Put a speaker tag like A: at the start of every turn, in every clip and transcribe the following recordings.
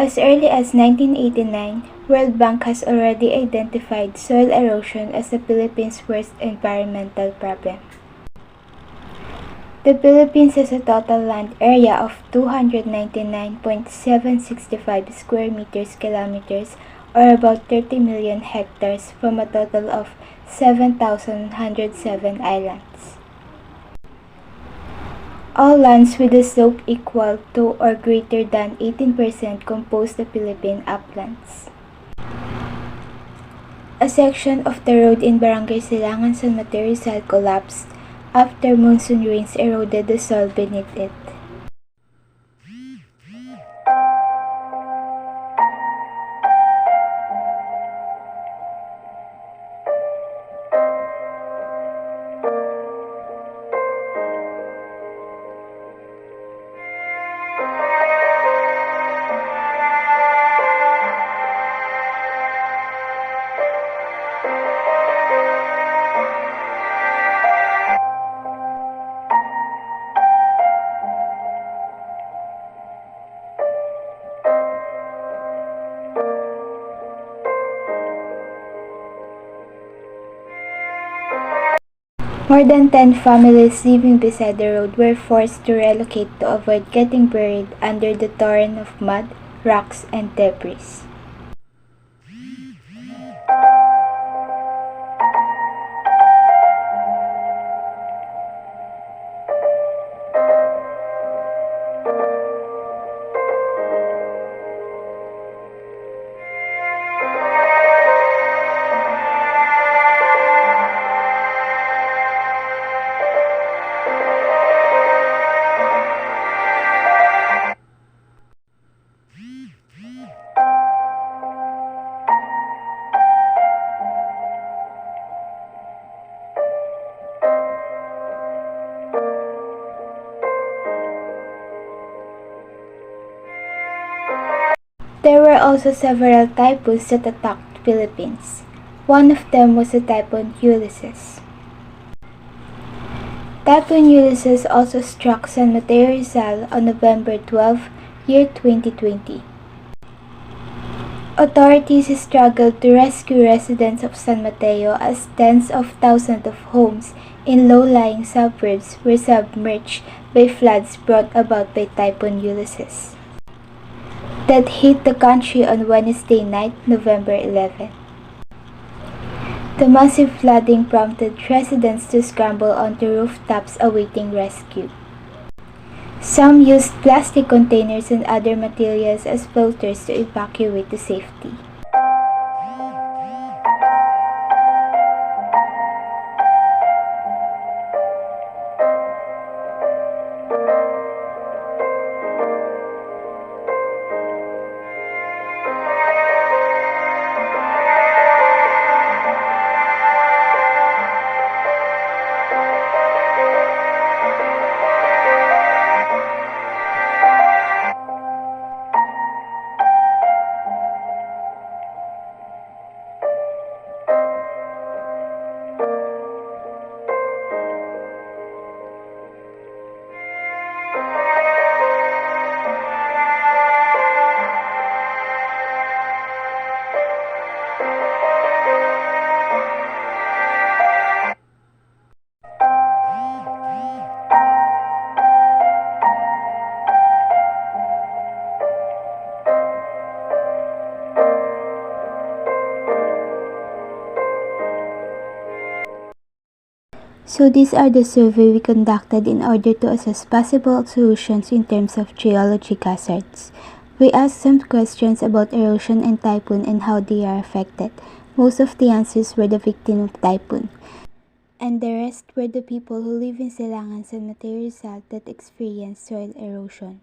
A: As early as 1989, World Bank has already identified soil erosion as the Philippines' worst environmental problem. The Philippines has a total land area of 299.765 square kilometers or about 30 million hectares from a total of 7,107 islands. All lands with a slope equal to or greater than 18% compose the Philippine uplands. A section of the road in Barangay Silangan, San Mateo, Rizal collapsed after monsoon rains eroded the soil beneath it. More than 10 families living beside the road were forced to relocate to avoid getting buried under the torrent of mud, rocks, and debris. There were also several typhoons that attacked the Philippines. One of them was the Typhoon Ulysses. Typhoon Ulysses also struck San Mateo, Rizal on November 12, year 2020. Authorities struggled to rescue residents of San Mateo as tens of thousands of homes in low-lying suburbs were submerged by floods brought about by Typhoon Ulysses that hit the country on Wednesday night, November 11. The massive flooding prompted residents to scramble onto rooftops awaiting rescue. Some used plastic containers and other materials as floaters to evacuate to safety. So these are the survey we conducted in order to assess possible solutions in terms of geologic hazards. We asked some questions about erosion and typhoon and how they are affected. Most of the answers were the victim of typhoon, and the rest were the people who live in Silangan, San Mateo, Rizal that experience soil erosion.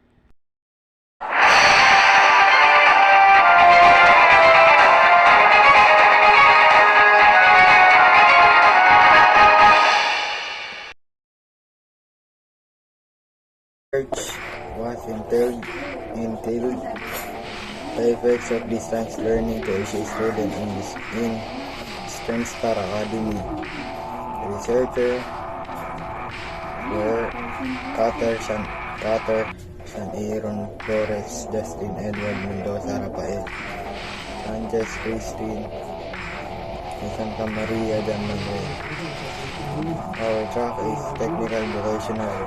B: Research was entailed the effects of distance learning to Asia students in Eastern Star Academy. The researchers were Carter and Aaron Flores, Justin Edward Mendoza Rafael, Sanchez Christine, and Santa Maria Jan Manuel. Our track is technical vocational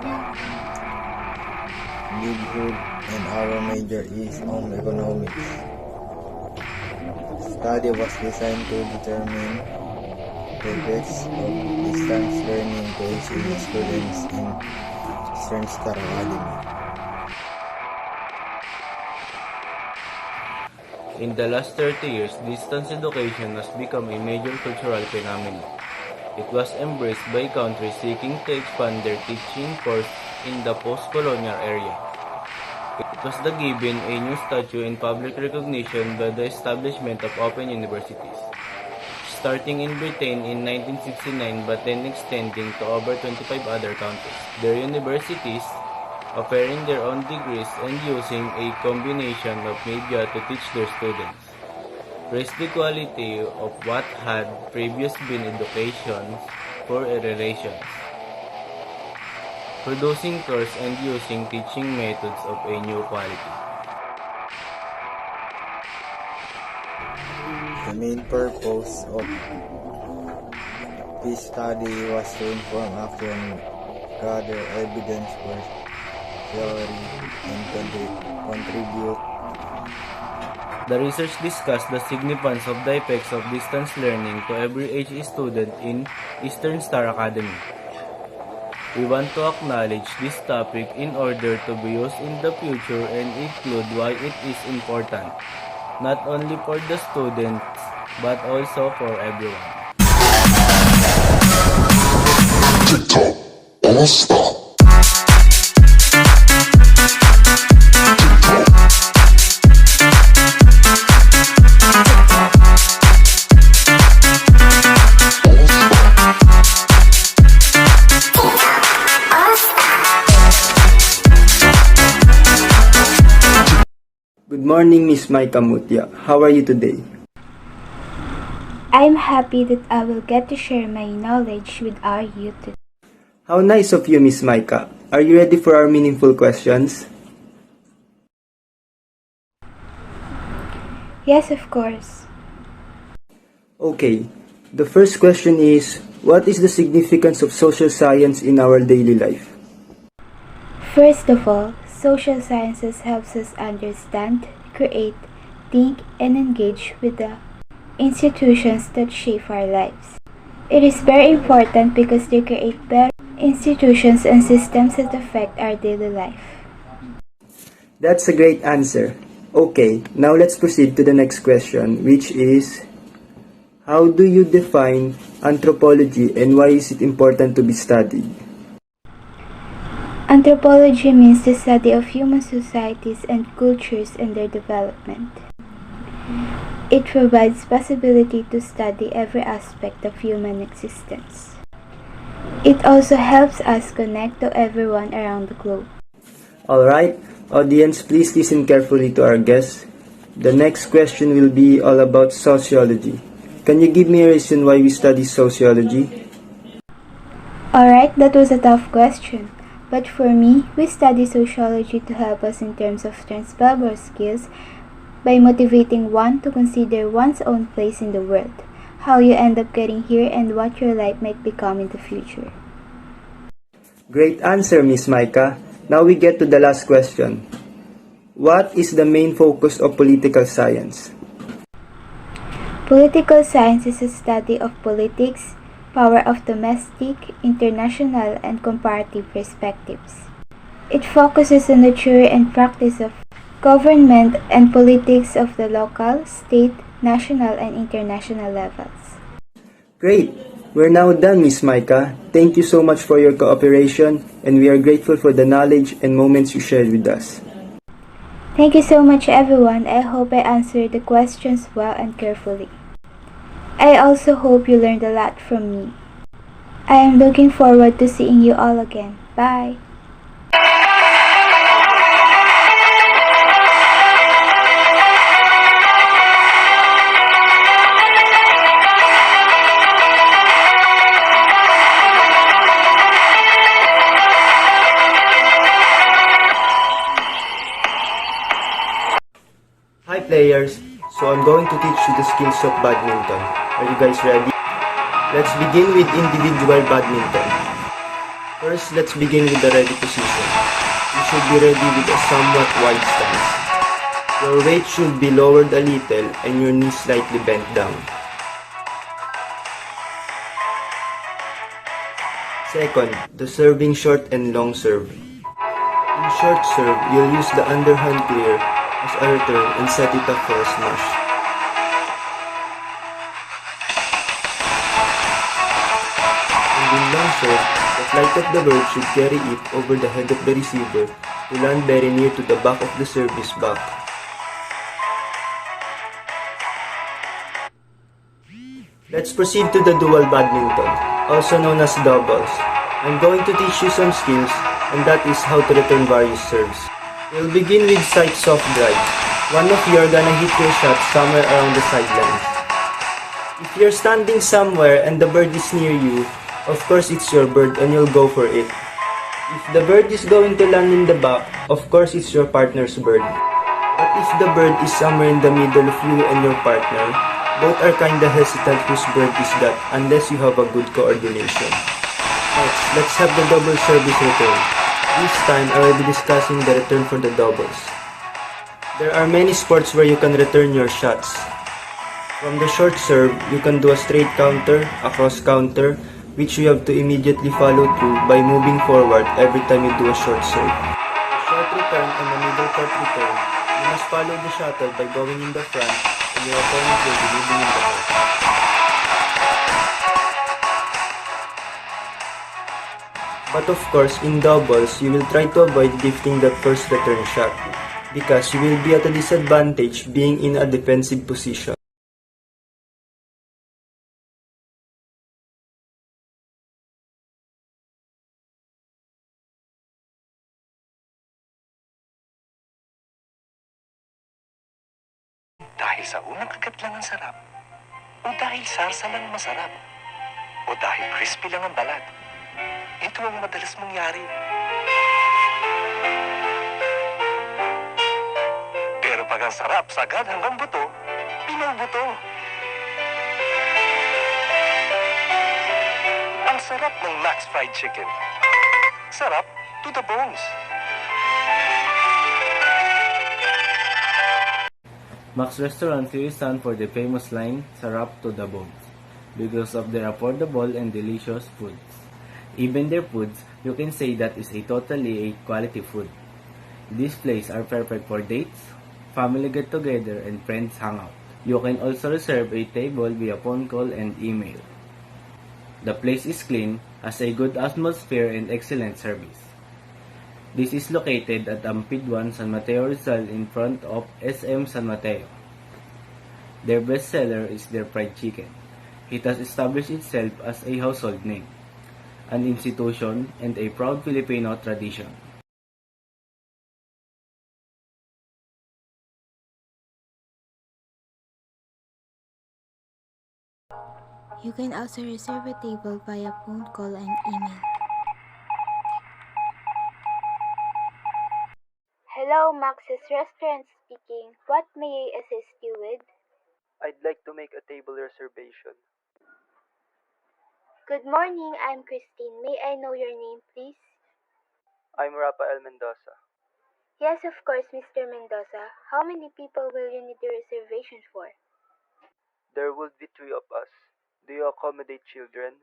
B: livelihood and our major is home economics. Study was designed to determine the effects of distance learning to HE students in Eastern Star Academy.
C: In the last 30 years, distance education has become a major cultural phenomenon. It was embraced by countries seeking to expand their teaching force in the post-colonial area. It was given a new stature and public recognition by the establishment of open universities, starting in Britain in 1969 but then extending to over 25 other countries. Their universities offering their own degrees and using a combination of media to teach their students. Raised the quality of what had previously been education for relations, producing course and using teaching methods of a new quality.
B: The main purpose of this study was to inform action, gather evidence for theory, and contribute.
C: The research discussed the significance of the effects of distance learning to every HE student in Eastern Star Academy. We want to acknowledge this topic in order to be used in the future and include why it is important, not only for the students, but also for everyone.
D: TikTok, all stop.
E: Good morning, Miss Maika Mutya. How are you today?
A: I'm happy that I will get to share my knowledge with our youth today.
E: How nice of you, Miss Maika. Are you ready for our meaningful questions?
A: Yes, of course.
E: Okay, the first question is, what is the significance of social science in our daily life?
A: First of all, social sciences helps us understand, create, think, and engage with the institutions that shape our lives. It is very important because they create better institutions and systems that affect our daily life.
E: That's a great answer. Okay, now let's proceed to the next question, which is, how do you define anthropology and why is it important to be studied?
A: Anthropology means the study of human societies and cultures and their development. It provides possibility to study every aspect of human existence. It also helps us connect to everyone around the globe.
E: Alright, audience, please listen carefully to our guests. The next question will be all about sociology. Can you give me a reason why we study sociology?
A: Alright, that was a tough question. But for me, we study sociology to help us in terms of transferable skills by motivating one to consider one's own place in the world, how you end up getting here, and what your life might become in the future.
E: Great answer, Miss Maika. Now we get to the last question. What is the main focus of political science?
A: Political science is a study of politics, power of domestic, international, and comparative perspectives. It focuses on the theory and practice of government and politics of the local, state, national, and international levels.
E: Great! We're now done, Miss Maika. Thank you so much for your cooperation, and we are grateful for the knowledge and moments you shared with us.
A: Thank you so much, everyone. I hope I answered the questions well and carefully. I also hope you learned a lot from me. I am looking forward to seeing you all again. Bye!
E: players, so I'm going to teach you the skills of badminton. Are you guys ready? Let's begin with individual badminton. First, let's begin with the ready position. You should be ready with a somewhat wide stance. Your weight should be lowered a little and your knees slightly bent down. Second, the serving short and long serve. In short serve, you'll use the underhand clear as a return and set it up for a smash. And in long serve, the flight of the bird should carry it over the head of the receiver to land very near to the back of the service back. Let's proceed to the dual badminton, also known as doubles. I'm going to teach you some skills, and that is how to return various serves. We'll begin with side soft drive. One of you are gonna hit your shot somewhere around the sidelines. If you're standing somewhere and the bird is near you, of course it's your bird and you'll go for it. If the bird is going to land in the back, of course it's your partner's bird. But if the bird is somewhere in the middle of you and your partner, both are kinda hesitant whose bird is that unless you have a good coordination. Next, let's have the double service return. This time, I will be discussing the return for the doubles. There are many sports where you can return your shots. From the short serve, you can do a straight counter, a cross counter, which you have to immediately follow through by moving forward every time you do a short serve. A short return and a middle court return, you must follow the shuttle by going in the front and your opponent will be moving in the back. But of course, in doubles, you will try to avoid gifting that first return shot because you will be at a disadvantage being in a defensive position.
F: Dahil sa unang kagat lang ang sarap, o dahil sarsa lang masarap, o dahil crispy lang ang balat. Ito ang madalas mangyari. Pero pag ang sarap sagad hanggang buto, pinubuto. Ang sarap ng Max Fried Chicken. Sarap to the bones.
C: Max Restaurant here stand for the famous line, "Sarap to the bones," because of their affordable and delicious foods. Even their foods, you can say that is a totally a quality food. These places are perfect for dates, family get-together, and friends hangout. You can also reserve a table via phone call and email. The place is clean, has a good atmosphere, and excellent service. This is located at Ampid 1, San Mateo, Rizal, in front of SM San Mateo. Their best seller is their fried chicken. It has established itself as a household name, an institution, and a proud Filipino tradition.
A: You can also reserve a table via phone call and email. Hello, Max's Restaurant speaking. What may I assist you with?
E: I'd like to make a table reservation.
A: Good morning, I'm Christine. May I know your name, please?
E: I'm Rafael Mendoza.
A: Yes, of course, Mr. Mendoza. How many people will you need the reservation for?
E: There would be 3 of us. Do you accommodate children?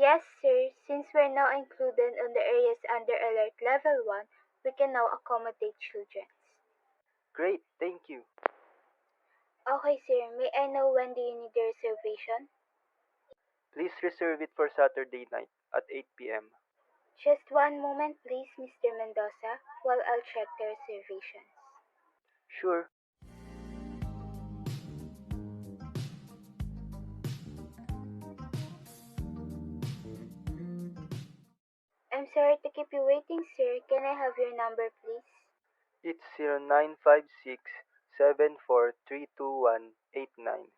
A: Yes, sir. Since we're now included on the areas under Alert Level 1, we can now accommodate children.
E: Great, thank you.
A: Okay, sir. May I know when do you need the reservation?
E: Please reserve it for Saturday night at 8 p.m.
A: Just one moment, please, Mr. Mendoza, while I'll check the reservations.
E: Sure.
A: I'm sorry to keep you waiting, sir. Can I have your number, please?
E: It's 0956-7432-189.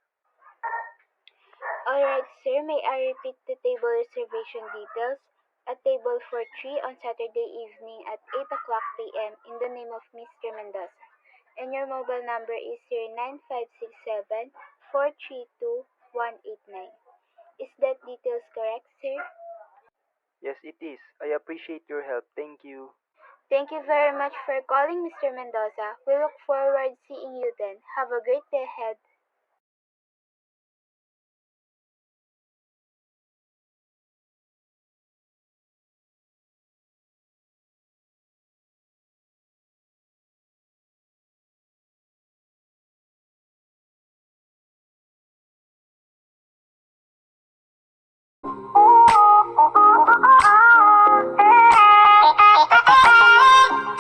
A: Alright, sir. May I repeat the table reservation details? A table for 3 on Saturday evening at 8 o'clock p.m. in the name of Mr. Mendoza. and your mobile number is 09567-432-189. Is that details correct, sir?
E: Yes, it is. I appreciate your help. Thank you.
A: Thank you very much for calling, Mr. Mendoza. We look forward seeing you then. Have a great day ahead.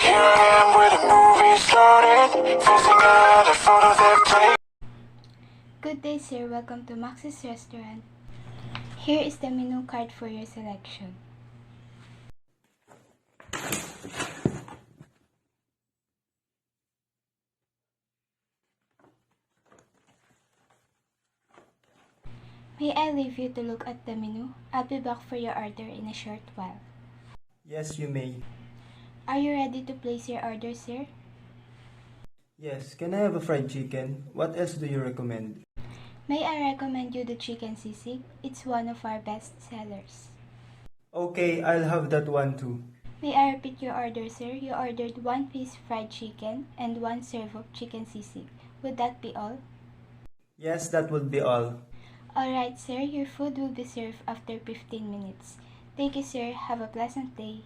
F: Here I am where the movie started, facing out a photo that played.
A: Good day, sir. Welcome to Max's Restaurant. Here is the menu card for your selection. May I leave you to look at the menu? I'll be back for your order in a short while.
E: Yes, you may.
A: Are you ready to place your order, sir?
E: Yes, can I have a fried chicken? What else do you recommend?
A: May I recommend you the chicken sisig? It's one of our best sellers.
E: Okay, I'll have that one too.
A: May I repeat your order, sir? You ordered 1 piece fried chicken and 1 serve of chicken sisig. Would that be all?
E: Yes, that would be all.
A: Alright, sir. Your food will be served after 15 minutes. Thank you, sir. Have a pleasant day.